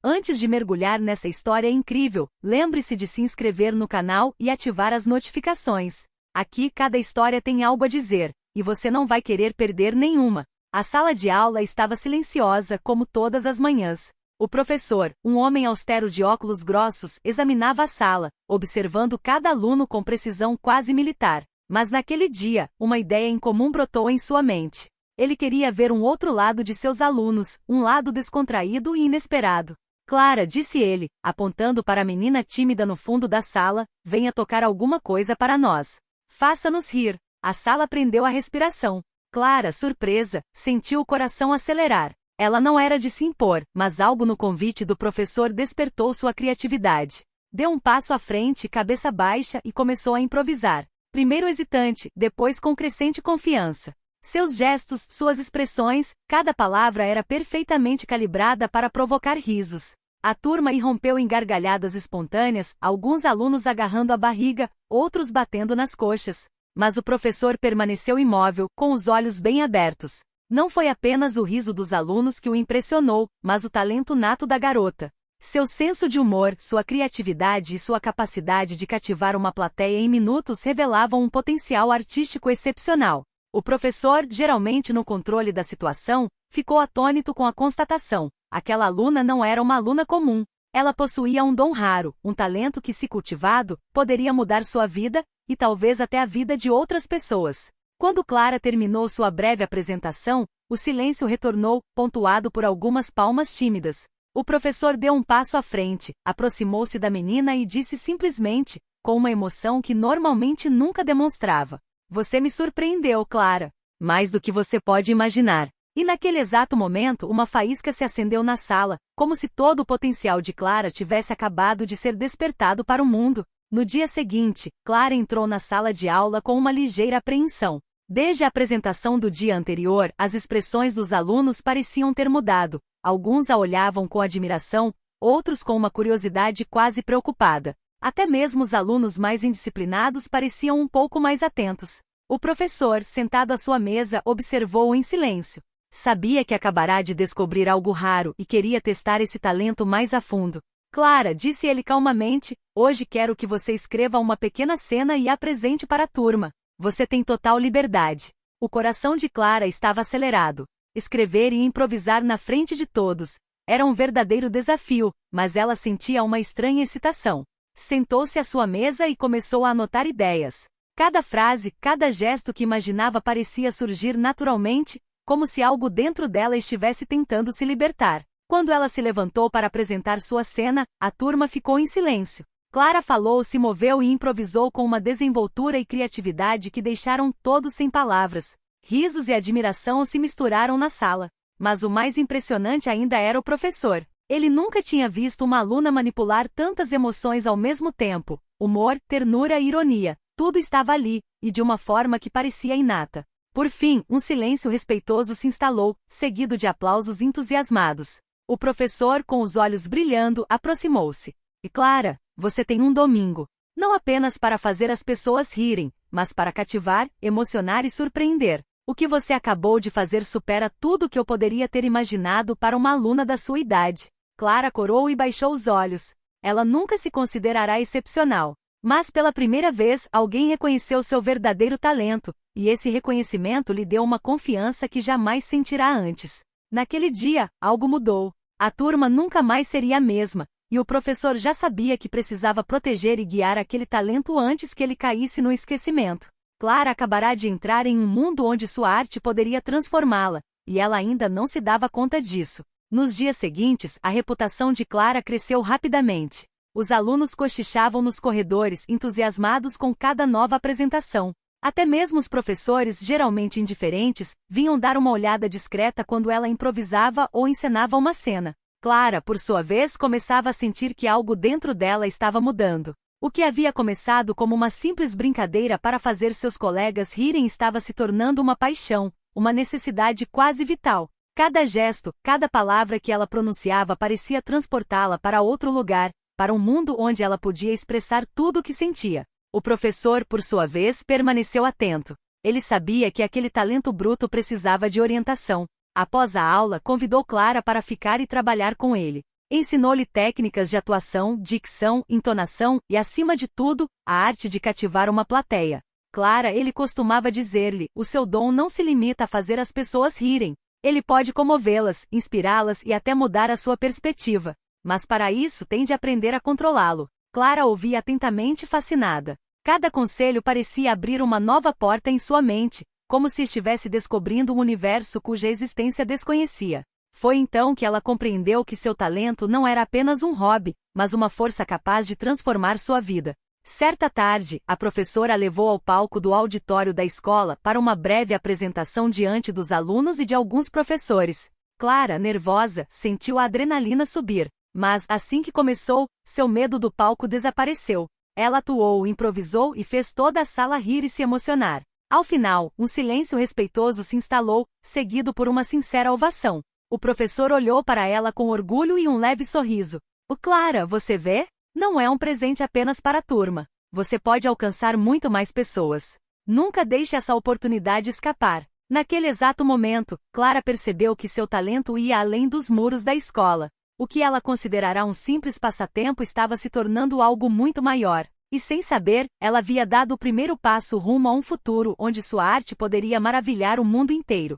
Antes de mergulhar nessa história incrível, lembre-se de se inscrever no canal e ativar as notificações. Aqui cada história tem algo a dizer, e você não vai querer perder nenhuma. A sala de aula estava silenciosa como todas as manhãs. O professor, um homem austero de óculos grossos, examinava a sala, observando cada aluno com precisão quase militar. Mas naquele dia, uma ideia incomum brotou em sua mente. Ele queria ver um outro lado de seus alunos, um lado descontraído e inesperado. Clara, disse ele, apontando para a menina tímida no fundo da sala, venha tocar alguma coisa para nós. Faça-nos rir. A sala prendeu a respiração. Clara, surpresa, sentiu o coração acelerar. Ela não era de se impor, mas algo no convite do professor despertou sua criatividade. Deu um passo à frente, cabeça baixa, e começou a improvisar. Primeiro hesitante, depois com crescente confiança. Seus gestos, suas expressões, cada palavra era perfeitamente calibrada para provocar risos. A turma irrompeu em gargalhadas espontâneas, alguns alunos agarrando a barriga, outros batendo nas coxas. Mas o professor permaneceu imóvel, com os olhos bem abertos. Não foi apenas o riso dos alunos que o impressionou, mas o talento nato da garota. Seu senso de humor, sua criatividade e sua capacidade de cativar uma plateia em minutos revelavam um potencial artístico excepcional. O professor, geralmente no controle da situação, ficou atônito com a constatação. Aquela aluna não era uma aluna comum. Ela possuía um dom raro, um talento que, se cultivado, poderia mudar sua vida, e talvez até a vida de outras pessoas. Quando Clara terminou sua breve apresentação, o silêncio retornou, pontuado por algumas palmas tímidas. O professor deu um passo à frente, aproximou-se da menina e disse simplesmente, com uma emoção que normalmente nunca demonstrava. Você me surpreendeu, Clara. Mais do que você pode imaginar. E naquele exato momento uma faísca se acendeu na sala, como se todo o potencial de Clara tivesse acabado de ser despertado para o mundo. No dia seguinte, Clara entrou na sala de aula com uma ligeira apreensão. Desde a apresentação do dia anterior, as expressões dos alunos pareciam ter mudado. Alguns a olhavam com admiração, outros com uma curiosidade quase preocupada. Até mesmo os alunos mais indisciplinados pareciam um pouco mais atentos. O professor, sentado à sua mesa, observou-o em silêncio. Sabia que acabará de descobrir algo raro e queria testar esse talento mais a fundo. Clara, disse ele calmamente, hoje quero que você escreva uma pequena cena e a apresente para a turma. Você tem total liberdade. O coração de Clara estava acelerado. Escrever e improvisar na frente de todos era um verdadeiro desafio, mas ela sentia uma estranha excitação. Sentou-se à sua mesa e começou a anotar ideias. Cada frase, cada gesto que imaginava parecia surgir naturalmente, como se algo dentro dela estivesse tentando se libertar. Quando ela se levantou para apresentar sua cena, a turma ficou em silêncio. Clara falou, se moveu e improvisou com uma desenvoltura e criatividade que deixaram todos sem palavras. Risos e admiração se misturaram na sala. Mas o mais impressionante ainda era o professor. Ele nunca tinha visto uma aluna manipular tantas emoções ao mesmo tempo. Humor, ternura e ironia. Tudo estava ali, e de uma forma que parecia inata. Por fim, um silêncio respeitoso se instalou, seguido de aplausos entusiasmados. O professor, com os olhos brilhando, aproximou-se. E Clara, você tem um domingo. Não apenas para fazer as pessoas rirem, mas para cativar, emocionar e surpreender. O que você acabou de fazer supera tudo o que eu poderia ter imaginado para uma aluna da sua idade. Clara corou e baixou os olhos. Ela nunca se considerará excepcional. Mas pela primeira vez, alguém reconheceu seu verdadeiro talento, e esse reconhecimento lhe deu uma confiança que jamais sentirá antes. Naquele dia, algo mudou. A turma nunca mais seria a mesma, e o professor já sabia que precisava proteger e guiar aquele talento antes que ele caísse no esquecimento. Clara acabará de entrar em um mundo onde sua arte poderia transformá-la, e ela ainda não se dava conta disso. Nos dias seguintes, a reputação de Clara cresceu rapidamente. Os alunos cochichavam nos corredores, entusiasmados com cada nova apresentação. Até mesmo os professores, geralmente indiferentes, vinham dar uma olhada discreta quando ela improvisava ou encenava uma cena. Clara, por sua vez, começava a sentir que algo dentro dela estava mudando. O que havia começado como uma simples brincadeira para fazer seus colegas rirem estava se tornando uma paixão, uma necessidade quase vital. Cada gesto, cada palavra que ela pronunciava parecia transportá-la para outro lugar, para um mundo onde ela podia expressar tudo o que sentia. O professor, por sua vez, permaneceu atento. Ele sabia que aquele talento bruto precisava de orientação. Após a aula, convidou Clara para ficar e trabalhar com ele. Ensinou-lhe técnicas de atuação, dicção, entonação e, acima de tudo, a arte de cativar uma plateia. Clara, ele costumava dizer-lhe, o seu dom não se limita a fazer as pessoas rirem. Ele pode comovê-las, inspirá-las e até mudar a sua perspectiva. Mas para isso tem de aprender a controlá-lo. Clara ouvia atentamente fascinada. Cada conselho parecia abrir uma nova porta em sua mente, como se estivesse descobrindo um universo cuja existência desconhecia. Foi então que ela compreendeu que seu talento não era apenas um hobby, mas uma força capaz de transformar sua vida. Certa tarde, a professora a levou ao palco do auditório da escola para uma breve apresentação diante dos alunos e de alguns professores. Clara, nervosa, sentiu a adrenalina subir. Mas, assim que começou, seu medo do palco desapareceu. Ela atuou, improvisou e fez toda a sala rir e se emocionar. Ao final, um silêncio respeitoso se instalou, seguido por uma sincera ovação. O professor olhou para ela com orgulho e um leve sorriso. Clara, você vê? Não é um presente apenas para a turma. Você pode alcançar muito mais pessoas. Nunca deixe essa oportunidade escapar. Naquele exato momento, Clara percebeu que seu talento ia além dos muros da escola. O que ela considerará um simples passatempo estava se tornando algo muito maior. E sem saber, ela havia dado o primeiro passo rumo a um futuro onde sua arte poderia maravilhar o mundo inteiro.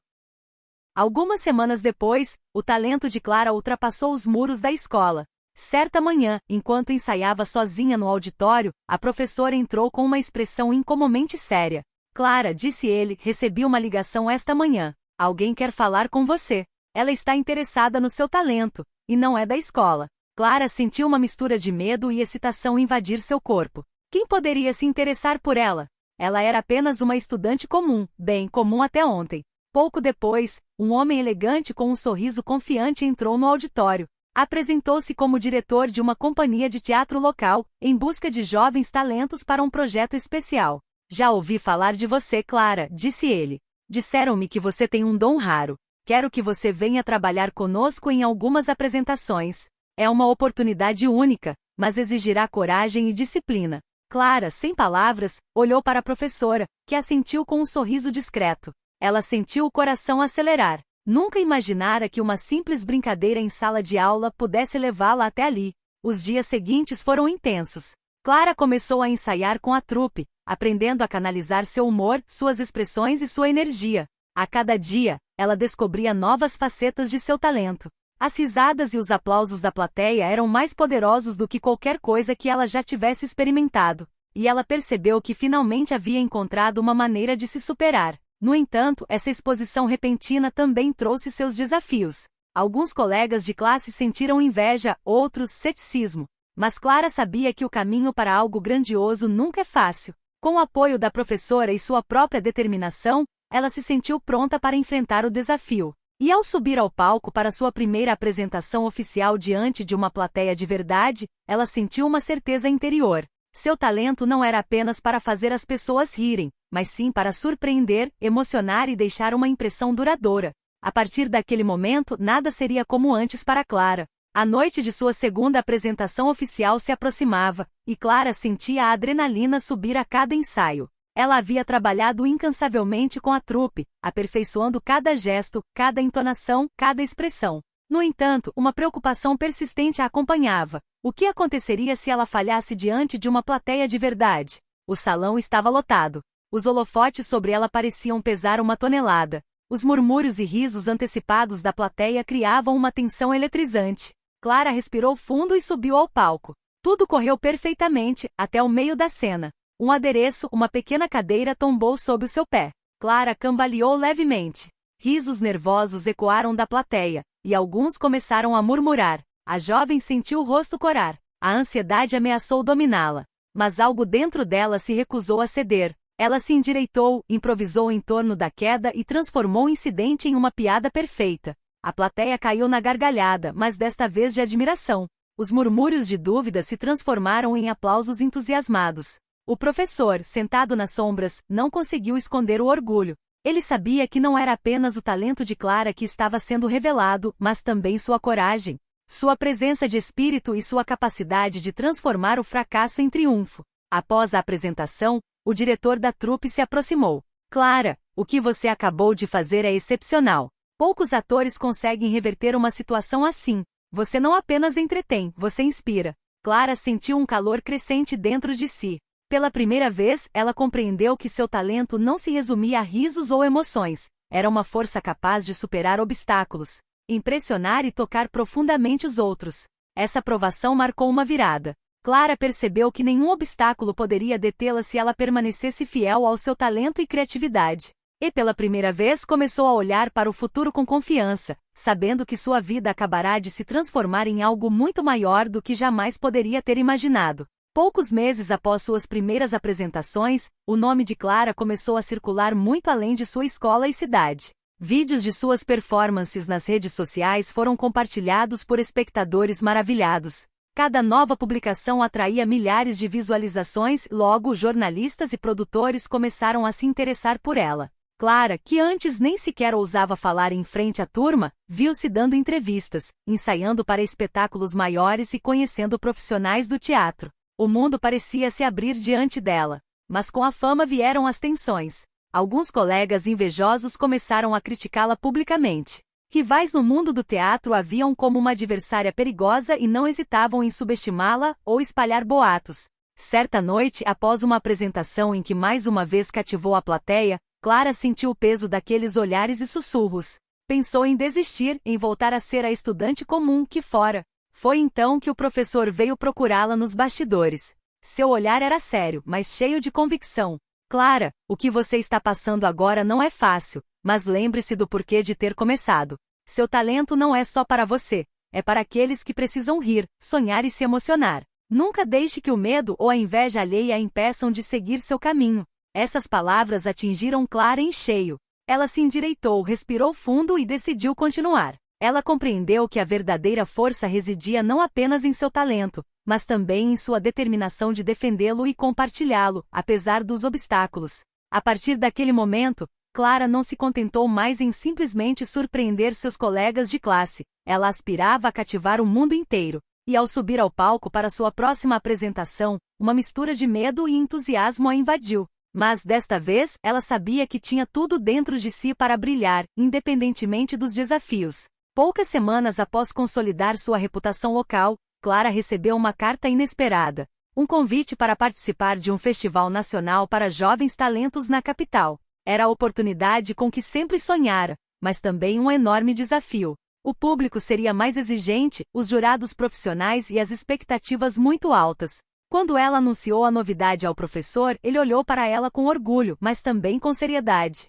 Algumas semanas depois, o talento de Clara ultrapassou os muros da escola. Certa manhã, enquanto ensaiava sozinha no auditório, a professora entrou com uma expressão incomumente séria. Clara, disse ele, recebi uma ligação esta manhã. Alguém quer falar com você. Ela está interessada no seu talento, e não é da escola. Clara sentiu uma mistura de medo e excitação invadir seu corpo. Quem poderia se interessar por ela? Ela era apenas uma estudante comum, bem comum até ontem. Pouco depois, um homem elegante com um sorriso confiante entrou no auditório. Apresentou-se como diretor de uma companhia de teatro local, em busca de jovens talentos para um projeto especial. Já ouvi falar de você, Clara, disse ele. Disseram-me que você tem um dom raro. Quero que você venha trabalhar conosco em algumas apresentações. É uma oportunidade única, mas exigirá coragem e disciplina. Clara, sem palavras, olhou para a professora, que assentiu com um sorriso discreto. Ela sentiu o coração acelerar. Nunca imaginara que uma simples brincadeira em sala de aula pudesse levá-la até ali. Os dias seguintes foram intensos. Clara começou a ensaiar com a trupe, aprendendo a canalizar seu humor, suas expressões e sua energia. A cada dia, ela descobria novas facetas de seu talento. As risadas e os aplausos da plateia eram mais poderosos do que qualquer coisa que ela já tivesse experimentado. E ela percebeu que finalmente havia encontrado uma maneira de se superar. No entanto, essa exposição repentina também trouxe seus desafios. Alguns colegas de classe sentiram inveja, outros ceticismo. Mas Clara sabia que o caminho para algo grandioso nunca é fácil. Com o apoio da professora e sua própria determinação, ela se sentiu pronta para enfrentar o desafio. E ao subir ao palco para sua primeira apresentação oficial diante de uma plateia de verdade, ela sentiu uma certeza interior. Seu talento não era apenas para fazer as pessoas rirem, mas sim para surpreender, emocionar e deixar uma impressão duradoura. A partir daquele momento, nada seria como antes para Clara. A noite de sua segunda apresentação oficial se aproximava, e Clara sentia a adrenalina subir a cada ensaio. Ela havia trabalhado incansavelmente com a trupe, aperfeiçoando cada gesto, cada entonação, cada expressão. No entanto, uma preocupação persistente a acompanhava. O que aconteceria se ela falhasse diante de uma plateia de verdade? O salão estava lotado. Os holofotes sobre ela pareciam pesar uma tonelada. Os murmúrios e risos antecipados da plateia criavam uma tensão eletrizante. Clara respirou fundo e subiu ao palco. Tudo correu perfeitamente, até o meio da cena. Um adereço, uma pequena cadeira tombou sob o seu pé. Clara cambaleou levemente. Risos nervosos ecoaram da plateia, e alguns começaram a murmurar. A jovem sentiu o rosto corar. A ansiedade ameaçou dominá-la. Mas algo dentro dela se recusou a ceder. Ela se endireitou, improvisou em torno da queda e transformou o incidente em uma piada perfeita. A plateia caiu na gargalhada, mas desta vez de admiração. Os murmúrios de dúvida se transformaram em aplausos entusiasmados. O professor, sentado nas sombras, não conseguiu esconder o orgulho. Ele sabia que não era apenas o talento de Clara que estava sendo revelado, mas também sua coragem, sua presença de espírito e sua capacidade de transformar o fracasso em triunfo. Após a apresentação, o diretor da trupe se aproximou. Clara, o que você acabou de fazer é excepcional. Poucos atores conseguem reverter uma situação assim. Você não apenas entretém, você inspira. Clara sentiu um calor crescente dentro de si. Pela primeira vez, ela compreendeu que seu talento não se resumia a risos ou emoções. Era uma força capaz de superar obstáculos, impressionar e tocar profundamente os outros. Essa provação marcou uma virada. Clara percebeu que nenhum obstáculo poderia detê-la se ela permanecesse fiel ao seu talento e criatividade. E pela primeira vez começou a olhar para o futuro com confiança, sabendo que sua vida acabará de se transformar em algo muito maior do que jamais poderia ter imaginado. Poucos meses após suas primeiras apresentações, o nome de Clara começou a circular muito além de sua escola e cidade. Vídeos de suas performances nas redes sociais foram compartilhados por espectadores maravilhados. Cada nova publicação atraía milhares de visualizações, logo jornalistas e produtores começaram a se interessar por ela. Clara, que antes nem sequer ousava falar em frente à turma, viu-se dando entrevistas, ensaiando para espetáculos maiores e conhecendo profissionais do teatro. O mundo parecia se abrir diante dela. Mas com a fama vieram as tensões. Alguns colegas invejosos começaram a criticá-la publicamente. Rivais no mundo do teatro a viam como uma adversária perigosa e não hesitavam em subestimá-la ou espalhar boatos. Certa noite, após uma apresentação em que mais uma vez cativou a plateia, Clara sentiu o peso daqueles olhares e sussurros. Pensou em desistir, em voltar a ser a estudante comum que fora. Foi então que o professor veio procurá-la nos bastidores. Seu olhar era sério, mas cheio de convicção. Clara, o que você está passando agora não é fácil, mas lembre-se do porquê de ter começado. Seu talento não é só para você, é para aqueles que precisam rir, sonhar e se emocionar. Nunca deixe que o medo ou a inveja alheia a impeçam de seguir seu caminho. Essas palavras atingiram Clara em cheio. Ela se endireitou, respirou fundo e decidiu continuar. Ela compreendeu que a verdadeira força residia não apenas em seu talento, mas também em sua determinação de defendê-lo e compartilhá-lo, apesar dos obstáculos. A partir daquele momento, Clara não se contentou mais em simplesmente surpreender seus colegas de classe. Ela aspirava a cativar o mundo inteiro. E ao subir ao palco para sua próxima apresentação, uma mistura de medo e entusiasmo a invadiu. Mas desta vez, ela sabia que tinha tudo dentro de si para brilhar, independentemente dos desafios. Poucas semanas após consolidar sua reputação local, Clara recebeu uma carta inesperada. Um convite para participar de um festival nacional para jovens talentos na capital. Era a oportunidade com que sempre sonhara, mas também um enorme desafio. O público seria mais exigente, os jurados profissionais e as expectativas muito altas. Quando ela anunciou a novidade ao professor, ele olhou para ela com orgulho, mas também com seriedade.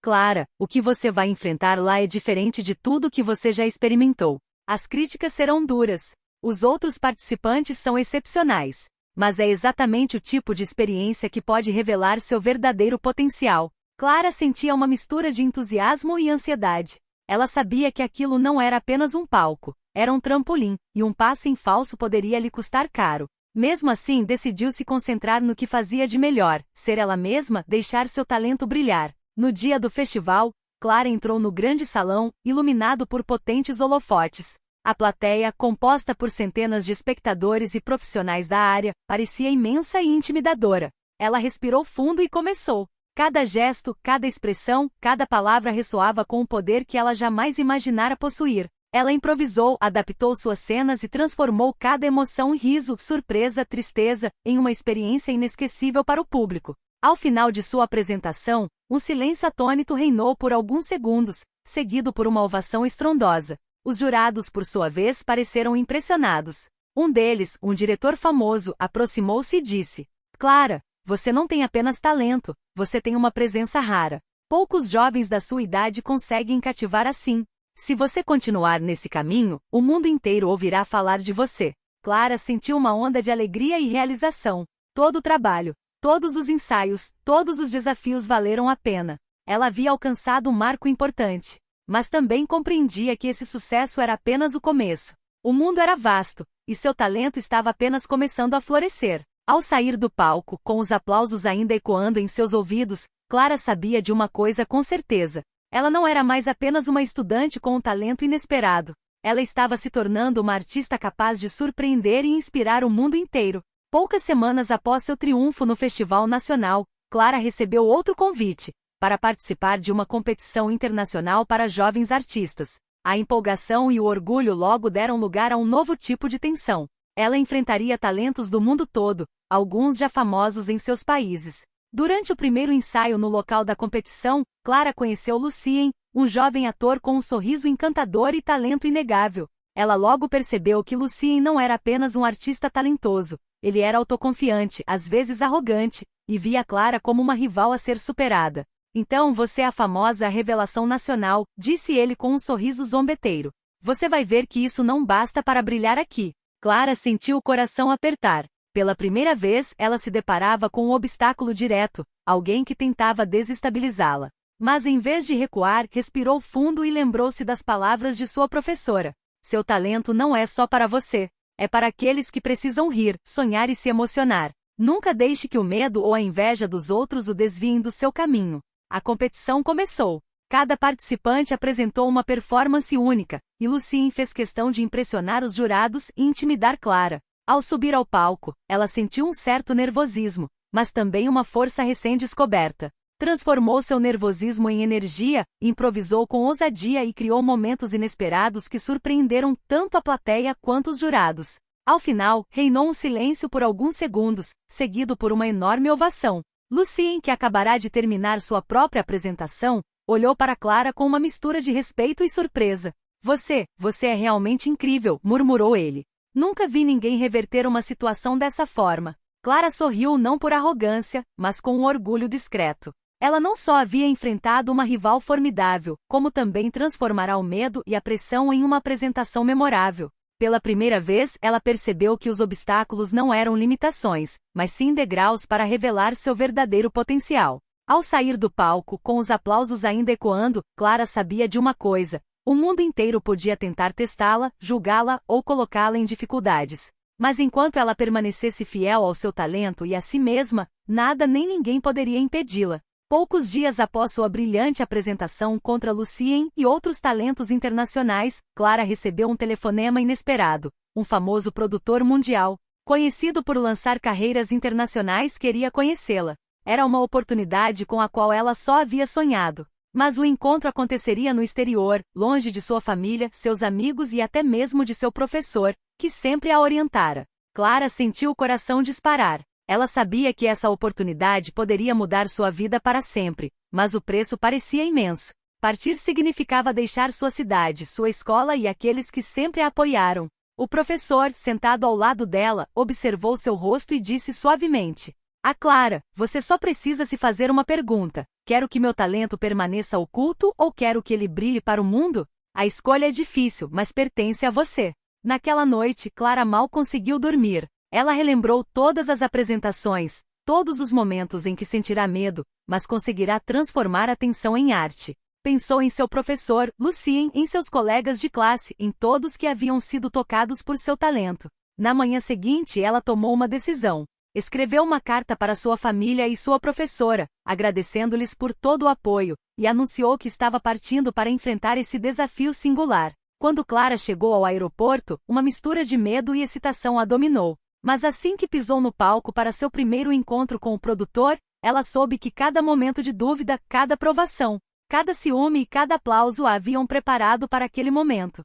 Clara, o que você vai enfrentar lá é diferente de tudo que você já experimentou. As críticas serão duras. Os outros participantes são excepcionais. Mas é exatamente o tipo de experiência que pode revelar seu verdadeiro potencial. Clara sentia uma mistura de entusiasmo e ansiedade. Ela sabia que aquilo não era apenas um palco, era um trampolim, e um passo em falso poderia lhe custar caro. Mesmo assim, decidiu se concentrar no que fazia de melhor, ser ela mesma, deixar seu talento brilhar. No dia do festival, Clara entrou no grande salão, iluminado por potentes holofotes. A plateia, composta por centenas de espectadores e profissionais da área, parecia imensa e intimidadora. Ela respirou fundo e começou. Cada gesto, cada expressão, cada palavra ressoava com um poder que ela jamais imaginara possuir. Ela improvisou, adaptou suas cenas e transformou cada emoção, riso, surpresa, tristeza, em uma experiência inesquecível para o público. Ao final de sua apresentação, um silêncio atônito reinou por alguns segundos, seguido por uma ovação estrondosa. Os jurados, por sua vez, pareceram impressionados. Um deles, um diretor famoso, aproximou-se e disse: Clara, você não tem apenas talento, você tem uma presença rara. Poucos jovens da sua idade conseguem cativar assim. Se você continuar nesse caminho, o mundo inteiro ouvirá falar de você. Clara sentiu uma onda de alegria e realização. Todo o trabalho, todos os ensaios, todos os desafios valeram a pena. Ela havia alcançado um marco importante. Mas também compreendia que esse sucesso era apenas o começo. O mundo era vasto, e seu talento estava apenas começando a florescer. Ao sair do palco, com os aplausos ainda ecoando em seus ouvidos, Clara sabia de uma coisa com certeza. Ela não era mais apenas uma estudante com um talento inesperado. Ela estava se tornando uma artista capaz de surpreender e inspirar o mundo inteiro. Poucas semanas após seu triunfo no Festival Nacional, Clara recebeu outro convite, para participar de uma competição internacional para jovens artistas. A empolgação e o orgulho logo deram lugar a um novo tipo de tensão. Ela enfrentaria talentos do mundo todo, alguns já famosos em seus países. Durante o primeiro ensaio no local da competição, Clara conheceu Lucien, um jovem ator com um sorriso encantador e talento inegável. Ela logo percebeu que Lucien não era apenas um artista talentoso, ele era autoconfiante, às vezes arrogante, e via Clara como uma rival a ser superada. Então você é a famosa revelação nacional, disse ele com um sorriso zombeteiro. Você vai ver que isso não basta para brilhar aqui. Clara sentiu o coração apertar. Pela primeira vez, ela se deparava com um obstáculo direto, alguém que tentava desestabilizá-la. Mas em vez de recuar, respirou fundo e lembrou-se das palavras de sua professora. Seu talento não é só para você. É para aqueles que precisam rir, sonhar e se emocionar. Nunca deixe que o medo ou a inveja dos outros o desviem do seu caminho. A competição começou. Cada participante apresentou uma performance única, e Lucien fez questão de impressionar os jurados e intimidar Clara. Ao subir ao palco, ela sentiu um certo nervosismo, mas também uma força recém-descoberta. Transformou seu nervosismo em energia, improvisou com ousadia e criou momentos inesperados que surpreenderam tanto a plateia quanto os jurados. Ao final, reinou um silêncio por alguns segundos, seguido por uma enorme ovação. Lucien, que acabará de terminar sua própria apresentação, olhou para Clara com uma mistura de respeito e surpresa. Você é realmente incrível, murmurou ele. Nunca vi ninguém reverter uma situação dessa forma. Clara sorriu não por arrogância, mas com um orgulho discreto. Ela não só havia enfrentado uma rival formidável, como também transformará o medo e a pressão em uma apresentação memorável. Pela primeira vez, ela percebeu que os obstáculos não eram limitações, mas sim degraus para revelar seu verdadeiro potencial. Ao sair do palco, com os aplausos ainda ecoando, Clara sabia de uma coisa: o mundo inteiro podia tentar testá-la, julgá-la ou colocá-la em dificuldades. Mas enquanto ela permanecesse fiel ao seu talento e a si mesma, nada nem ninguém poderia impedi-la. Poucos dias após sua brilhante apresentação contra Lucien e outros talentos internacionais, Clara recebeu um telefonema inesperado. Um famoso produtor mundial, conhecido por lançar carreiras internacionais, queria conhecê-la. Era uma oportunidade com a qual ela só havia sonhado. Mas o encontro aconteceria no exterior, longe de sua família, seus amigos e até mesmo de seu professor, que sempre a orientara. Clara sentiu o coração disparar. Ela sabia que essa oportunidade poderia mudar sua vida para sempre, mas o preço parecia imenso. Partir significava deixar sua cidade, sua escola e aqueles que sempre a apoiaram. O professor, sentado ao lado dela, observou seu rosto e disse suavemente: Clara, você só precisa se fazer uma pergunta. Quero que meu talento permaneça oculto ou quero que ele brilhe para o mundo? A escolha é difícil, mas pertence a você. Naquela noite, Clara mal conseguiu dormir. Ela relembrou todas as apresentações, todos os momentos em que sentirá medo, mas conseguirá transformar a tensão em arte. Pensou em seu professor, Lucien, em seus colegas de classe, em todos que haviam sido tocados por seu talento. Na manhã seguinte, ela tomou uma decisão. Escreveu uma carta para sua família e sua professora, agradecendo-lhes por todo o apoio, e anunciou que estava partindo para enfrentar esse desafio singular. Quando Clara chegou ao aeroporto, uma mistura de medo e excitação a dominou. Mas assim que pisou no palco para seu primeiro encontro com o produtor, ela soube que cada momento de dúvida, cada provação, cada ciúme e cada aplauso a haviam preparado para aquele momento.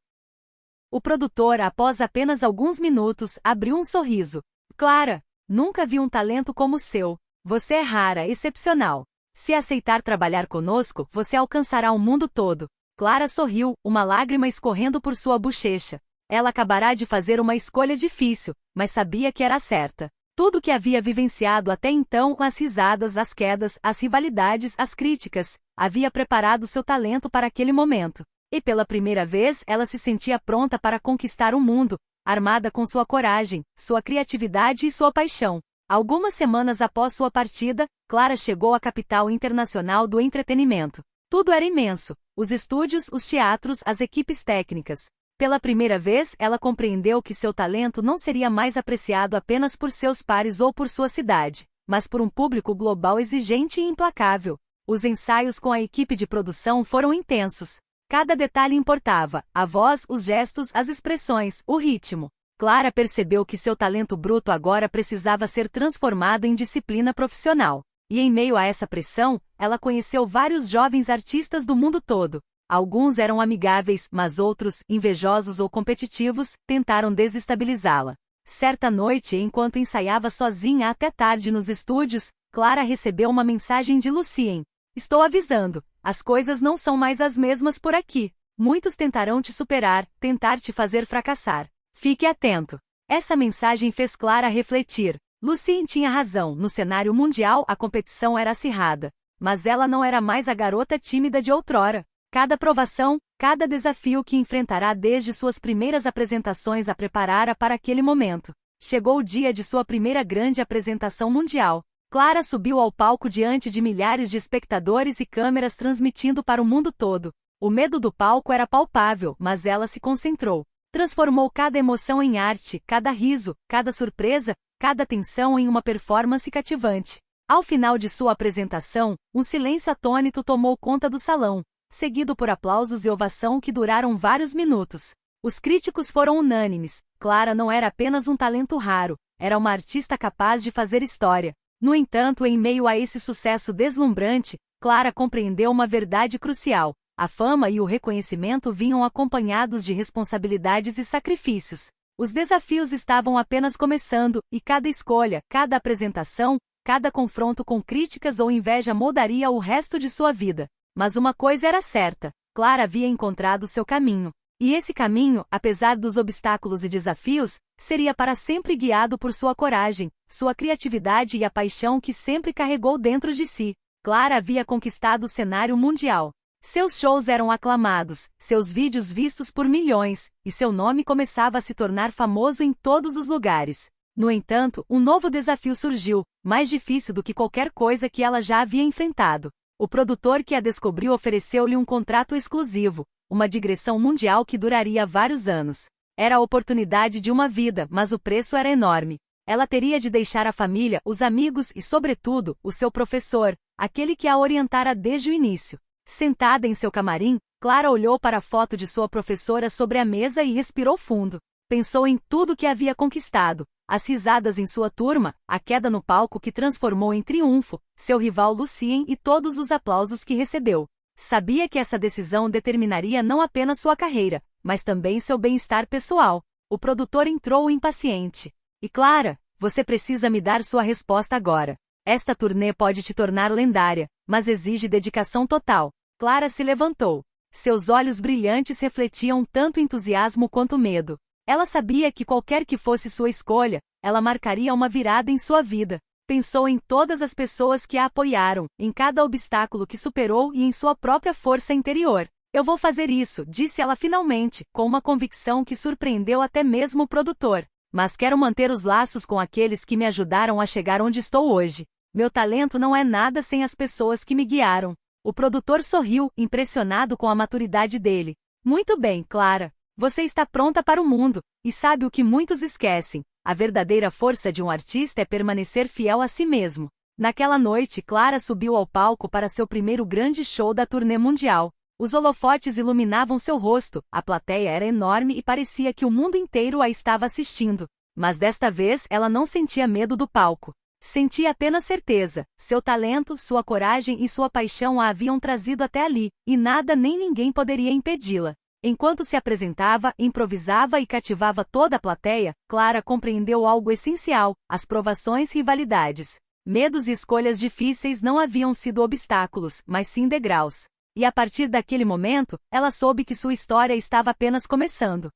O produtor, após apenas alguns minutos, abriu um sorriso. Clara, nunca vi um talento como o seu. Você é rara, excepcional. Se aceitar trabalhar conosco, você alcançará o mundo todo. Clara sorriu, uma lágrima escorrendo por sua bochecha. Ela acabará de fazer uma escolha difícil, mas sabia que era certa. Tudo o que havia vivenciado até então, as risadas, as quedas, as rivalidades, as críticas, havia preparado seu talento para aquele momento. E pela primeira vez ela se sentia pronta para conquistar o mundo, armada com sua coragem, sua criatividade e sua paixão. Algumas semanas após sua partida, Clara chegou à capital internacional do entretenimento. Tudo era imenso: os estúdios, os teatros, as equipes técnicas. Pela primeira vez, ela compreendeu que seu talento não seria mais apreciado apenas por seus pares ou por sua cidade, mas por um público global exigente e implacável. Os ensaios com a equipe de produção foram intensos. Cada detalhe importava: a voz, os gestos, as expressões, o ritmo. Clara percebeu que seu talento bruto agora precisava ser transformado em disciplina profissional. E em meio a essa pressão, ela conheceu vários jovens artistas do mundo todo. Alguns eram amigáveis, mas outros, invejosos ou competitivos, tentaram desestabilizá-la. Certa noite, enquanto ensaiava sozinha até tarde nos estúdios, Clara recebeu uma mensagem de Lucien. Estou avisando, as coisas não são mais as mesmas por aqui. Muitos tentarão te superar, tentar te fazer fracassar. Fique atento. Essa mensagem fez Clara refletir. Lucien tinha razão, no cenário mundial a competição era acirrada. Mas ela não era mais a garota tímida de outrora. Cada provação, cada desafio que enfrentará desde suas primeiras apresentações a preparara para aquele momento. Chegou o dia de sua primeira grande apresentação mundial. Clara subiu ao palco diante de milhares de espectadores e câmeras transmitindo para o mundo todo. O medo do palco era palpável, mas ela se concentrou. Transformou cada emoção em arte, cada riso, cada surpresa, cada tensão em uma performance cativante. Ao final de sua apresentação, um silêncio atônito tomou conta do salão, seguido por aplausos e ovação que duraram vários minutos. Os críticos foram unânimes. Clara não era apenas um talento raro, era uma artista capaz de fazer história. No entanto, em meio a esse sucesso deslumbrante, Clara compreendeu uma verdade crucial. A fama e o reconhecimento vinham acompanhados de responsabilidades e sacrifícios. Os desafios estavam apenas começando, e cada escolha, cada apresentação, cada confronto com críticas ou inveja moldaria o resto de sua vida. Mas uma coisa era certa, Clara havia encontrado seu caminho. E esse caminho, apesar dos obstáculos e desafios, seria para sempre guiado por sua coragem, sua criatividade e a paixão que sempre carregou dentro de si. Clara havia conquistado o cenário mundial. Seus shows eram aclamados, seus vídeos vistos por milhões, e seu nome começava a se tornar famoso em todos os lugares. No entanto, um novo desafio surgiu, mais difícil do que qualquer coisa que ela já havia enfrentado. O produtor que a descobriu ofereceu-lhe um contrato exclusivo, uma digressão mundial que duraria vários anos. Era a oportunidade de uma vida, mas o preço era enorme. Ela teria de deixar a família, os amigos e, sobretudo, o seu professor, aquele que a orientara desde o início. Sentada em seu camarim, Clara olhou para a foto de sua professora sobre a mesa e respirou fundo. Pensou em tudo que havia conquistado. As risadas em sua turma, a queda no palco que transformou em triunfo, seu rival Lucien e todos os aplausos que recebeu. Sabia que essa decisão determinaria não apenas sua carreira, mas também seu bem-estar pessoal. O produtor entrou impaciente. E Clara, você precisa me dar sua resposta agora. Esta turnê pode te tornar lendária, mas exige dedicação total. Clara se levantou. Seus olhos brilhantes refletiam tanto entusiasmo quanto medo. Ela sabia que qualquer que fosse sua escolha, ela marcaria uma virada em sua vida. Pensou em todas as pessoas que a apoiaram, em cada obstáculo que superou e em sua própria força interior. Eu vou fazer isso, disse ela finalmente, com uma convicção que surpreendeu até mesmo o produtor. Mas quero manter os laços com aqueles que me ajudaram a chegar onde estou hoje. Meu talento não é nada sem as pessoas que me guiaram. O produtor sorriu, impressionado com a maturidade dele. Muito bem, Clara. Você está pronta para o mundo, e sabe o que muitos esquecem. A verdadeira força de um artista é permanecer fiel a si mesmo. Naquela noite, Clara subiu ao palco para seu primeiro grande show da turnê mundial. Os holofotes iluminavam seu rosto, a plateia era enorme e parecia que o mundo inteiro a estava assistindo. Mas desta vez ela não sentia medo do palco. Sentia apenas certeza. Seu talento, sua coragem e sua paixão a haviam trazido até ali, e nada nem ninguém poderia impedi-la. Enquanto se apresentava, improvisava e cativava toda a plateia, Clara compreendeu algo essencial: as provações e rivalidades. Medos e escolhas difíceis não haviam sido obstáculos, mas sim degraus. E a partir daquele momento, ela soube que sua história estava apenas começando.